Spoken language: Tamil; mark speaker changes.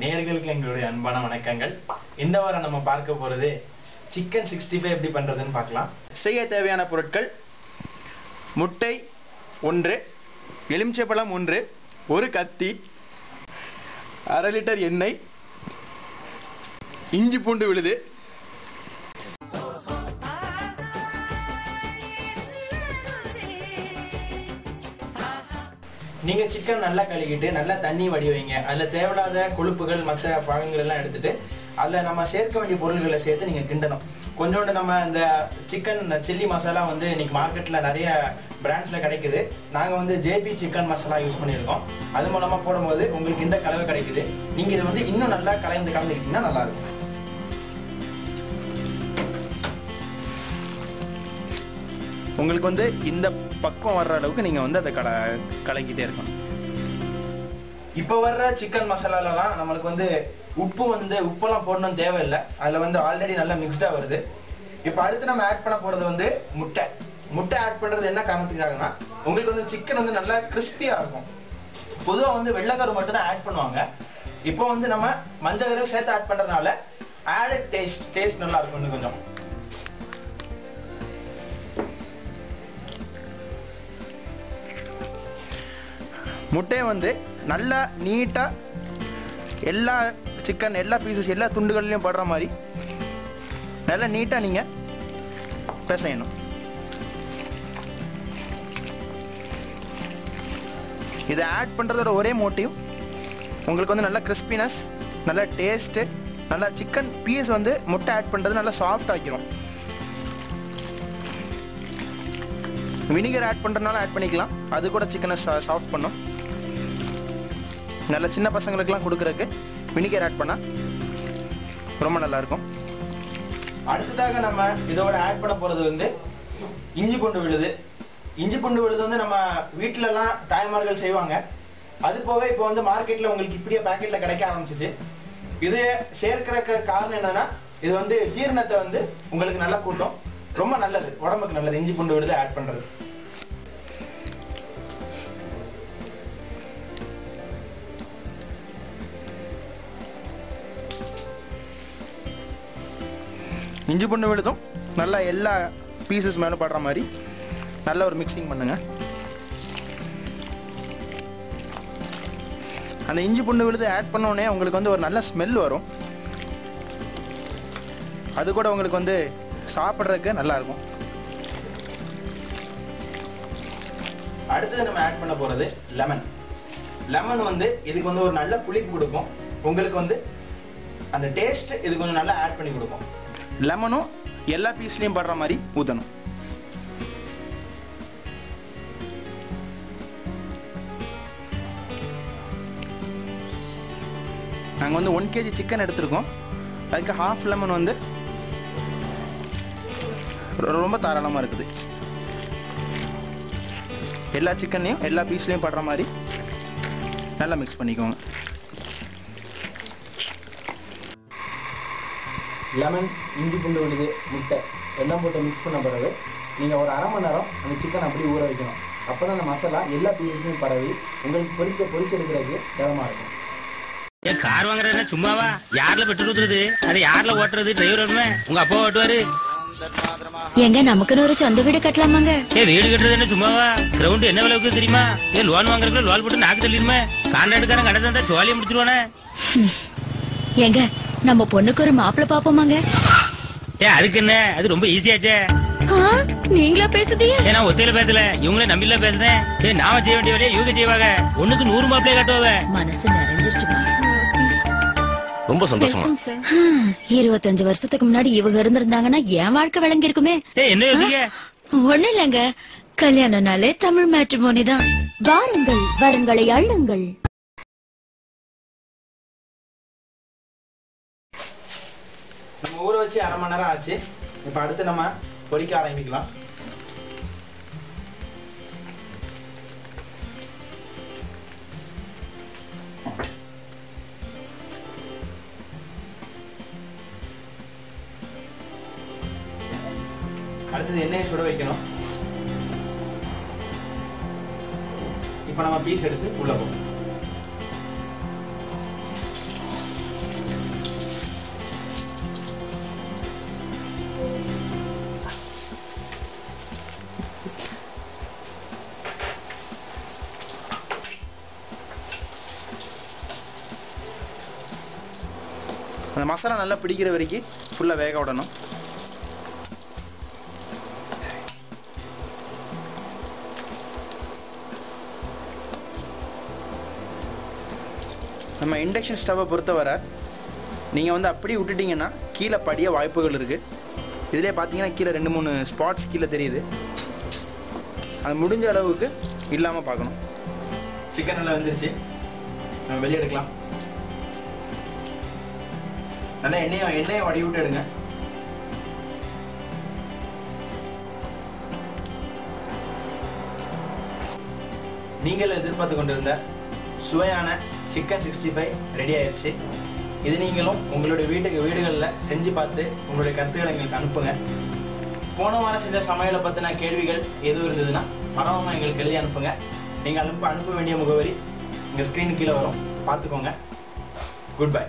Speaker 1: நேயர்களுக்கு எங்களுடைய அன்பான வணக்கங்கள். இந்த வாரம் நம்ம பார்க்க போறது சிக்கன் 65 எப்படி பண்றதுன்னு பார்க்கலாம். செய்ய தேவையான பொருட்கள்: முட்டை 1, எலுமிச்சைப்பழம் 1, ஒரு கத்தி, 1/2 லிட்டர் எண்ணெய், இஞ்சி பூண்டு விழுது, நீங்கள் சிக்கன் நல்லா கழுவிட்டு நல்லா தண்ணி வடி வைங்க. அதில் தேவையில்லாத கொழுப்புகள் மற்ற பழங்கள் எல்லாம் எடுத்துட்டு அதில் நம்ம சேர்க்க வேண்டிய பொருள்களை சேர்த்து நீங்கள் கிண்டணும். கொஞ்சோண்டு நம்ம இந்த சிக்கன் சில்லி மசாலா வந்து இன்னைக்கு மார்க்கெட்டில் நிறைய பிராண்ட்ஸில் கிடைக்குது. நாங்கள் வந்து ஜேபி சிக்கன் மசாலா யூஸ் பண்ணியிருக்கோம். அது மூலமாக போடும்போது உங்களுக்கு இந்த கலவை கிடைக்குது. நீங்கள் இதை வந்து இன்னும் நல்லா கலந்துக்கிட்டீங்கன்னா நல்லாயிருக்கும். உங்களுக்கு வந்து இந்த பக்கம் வர்ற அளவுக்கு நீங்கள் வந்து அதை கலக்கிட்டே இருக்கணும். இப்போ வர்ற சிக்கன் மசாலாலலாம் நம்மளுக்கு வந்து உப்பெல்லாம் போடணும் தேவையில்லை. அதில் வந்து ஆல்ரெடி நல்லா மிக்ஸ்டாக வருது. இப்போ அடுத்து நம்ம ஆட் பண்ண போகிறது வந்து முட்டை ஆட் பண்ணுறது என்ன காரணத்துக்காகனா உங்களுக்கு வந்து சிக்கன் வந்து நல்லா கிறிஸ்பியாக இருக்கும். பொதுவாக வந்து வெள்ளைக்கரு மட்டும் தான் ஆட் பண்ணுவாங்க. இப்போ வந்து நம்ம மஞ்சள் கரு சேர்த்து ஆட் பண்ணுறதுனால ஆடட் டேஸ்ட் நல்லா இருக்கும். இன்னும் கொஞ்சம் முட்டையை வந்து நல்லா நீட்டாக எல்லா சிக்கன் எல்லா பீசஸ் எல்லா துண்டுகள்லையும் படுற மாதிரி நல்லா நீட்டாக நீங்கள் பிசையணும். இதை ஆட் பண்ணுறதோட ஒரே மோட்டிவ் உங்களுக்கு வந்து நல்லா கிறிஸ்பினஸ், நல்லா டேஸ்ட்டு, நல்லா சிக்கன் பீஸ் வந்து முட்டை ஆட் பண்ணுறது நல்லா சாஃப்ட் ஆக்கிரும். வினிகர் ஆட் பண்ணுறதுனால ஆட் பண்ணிக்கலாம். அது கூட சிக்கனை சாஃப்ட் பண்ணும். நல்ல சின்ன பசங்களுக்கெல்லாம் கொடுக்குறதுக்கு வினிகர் ஆட் பண்ணால் ரொம்ப நல்லாயிருக்கும். அடுத்ததாக நம்ம இதோட ஆட் பண்ண போகிறது வந்து இஞ்சி பூண்டு விழுது. இஞ்சி பூண்டு விழுது வந்து நம்ம வீட்டிலலாம் தாய்மார்கள் செய்வாங்க. அது போக இப்போ வந்து மார்க்கெட்டில் உங்களுக்கு இப்படியே பேக்கெட்டில் கிடைக்க ஆரம்பிச்சிச்சு. இது சேர்க்கிற காரணம் என்னன்னா இது வந்து ஜீரணத்தை வந்து உங்களுக்கு நல்லா கூட்டும். ரொம்ப நல்லது, உடம்புக்கு நல்லது இஞ்சி பூண்டு விழுது ஆட் பண்ணுறது. இஞ்சி பூண்டு விழுதும் நல்லா எல்லா பீசஸ் மேலே படுற மாதிரி நல்ல ஒரு மிக்சிங் பண்ணுங்க. அந்த இஞ்சி பூண்டு விழுது ஆட் பண்ணோடனே உங்களுக்கு வந்து ஒரு நல்ல ஸ்மெல் வரும். அது கூட உங்களுக்கு வந்து சாப்பிட்றதுக்கு நல்லா இருக்கும். அடுத்தது நம்ம ஆட் பண்ண போகிறது லெமன் வந்து இதுக்கு வந்து ஒரு நல்ல புளிப்பு கொடுக்கும். உங்களுக்கு வந்து அந்த டேஸ்ட் இது கொஞ்சம் நல்லா ஆட் பண்ணி கொடுக்கும். லெமனும் எல்லா பீஸ்லையும் படுற மாதிரி ஊற்றணும். நாங்கள் வந்து 1 kg சிக்கன் எடுத்துருக்கோம். அதுக்கு ½ லெமன் வந்து ரொம்ப தாராளமாக இருக்குது. எல்லா சிக்கன்லையும் எல்லா பீஸ்லையும் படுற மாதிரி நல்லா மிக்ஸ் பண்ணிக்கோங்க. லெமன், இஞ்சி பூண்டு விழுது, முட்டை எல்லாம் போட்டு மிக்ஸ் பண்ண பிறகு நீங்கள் ஒரு 1/2 மணி நேரம் அந்த சிக்கன் அப்படியே ஊற வைக்கணும். அப்போ தான் அந்த மசாலா எல்லா பீஸுமே பரவி உங்களுக்கு பொரிச்செடுக்கிறதுக்கு தரமாக இருக்கும்.
Speaker 2: ஏன் கார் வாங்குறதுன்னா சும்மாவா? யார்ல பெட்ரோல் ஊத்துறது, அதை யார்ல ஓட்டுறது? டிரைவர் வருமே, உங்க அப்பா ஓட்டுவாரு.
Speaker 3: எங்க நமக்குன்னு ஒரு சொந்த வீடு கட்டலாமாங்க?
Speaker 2: வீடு கட்டுறது என்ன சும்மாவா? கிரவுண்ட் என்ன விலைக்கு தெரியுமா? லோன் வாங்குறதுல லோன் போட்டு நாக்கு தள்ளிடுமே. கான்ட்ராக்டுக்காரன் கடை தந்தா சோழியை முடிச்சிருவானே.
Speaker 3: எங்க நம்ம பொண்ணுக்கு ஒரு மாப்பிள்ள பாப்போமாங்க?
Speaker 2: அதுக்கு என்ன, அது ரொம்ப ஈஸியாச்சே.
Speaker 3: நீங்களா பேசுதீங்க?
Speaker 2: நான் ஒத்தையில பேசல, இவங்களே நம்பில பேசுறேன். நாம செய்ய வேண்டிய வேலையை இவங்க செய்வாங்க. 1க்கு 100 மாப்பிள்ளைய கட்டுவாங்க.
Speaker 3: மனசு நிறைஞ்சிருச்சுமா.
Speaker 2: ரொம்ப சந்தோஷமா.
Speaker 3: 25 வருஷத்துக்கு முன்னாடி இவங்க இருந்திருந்தாங்கன்னா என் வாழ்க்கை விளங்கி இருக்குமே.
Speaker 2: என்ன யோசிக்க?
Speaker 3: ஒண்ணு இல்லங்க, கல்யாணம்னாலே தமிழ் மேட்ரிமோனி தான். வாருங்கள், வரங்களை அள்ளுங்கள்.
Speaker 1: நம்ம ஊற வச்சு 1/2 மணி நேரம் ஆச்சு. இப்போ அடுத்து நம்ம பொரிக்க ஆரம்பிக்கலாம். அடுத்தது எண்ணெயை சுட வைக்கணும். இப்போ நம்ம பீஸ் எடுத்து உள்ள போகும். அந்த மசாலா நல்லா பிடிக்கிற வரைக்கும் ஃபுல்லாக வேக விடணும். நம்ம இண்டக்ஷன் ஸ்டவ்வை பொறுத்தவரை நீங்கள் வந்து அப்படியே விட்டுட்டிங்கன்னா கீழே படிய வாய்ப்புகள் இருக்குது. இதிலே பார்த்தீங்கன்னா கீழே 2-3 ஸ்பாட்ஸ் கீழே தெரியுது. அது முடிஞ்ச அளவுக்கு இல்லாமல் பார்க்கணும். சிக்கன் நல்லா வந்துருச்சு, நம்ம வெளியே எடுக்கலாம். நல்லா எண்ணெயை வடி விட்டு எடுங்க. நீங்கள் எதிர்பார்த்து கொண்டிருந்த சுவையான சிக்கன் 65 ரெடி ஆயிடுச்சு. இது நீங்களும் உங்களுடைய வீடுகளில் செஞ்சு பார்த்து உங்களுடைய கருத்துக்களை எங்களுக்கு அனுப்புங்க. போன வாரம் செஞ்ச சமையலை பற்றின கேள்விகள் எதுவும் இருந்ததுன்னா மறக்காம எங்களுக்கு எழுதி அனுப்புங்க. நீங்கள் அனுப்ப வேண்டிய முகவரி எங்கள் ஸ்க்ரீனுக்கு கீழே வரும், பார்த்துக்கோங்க. Good bye.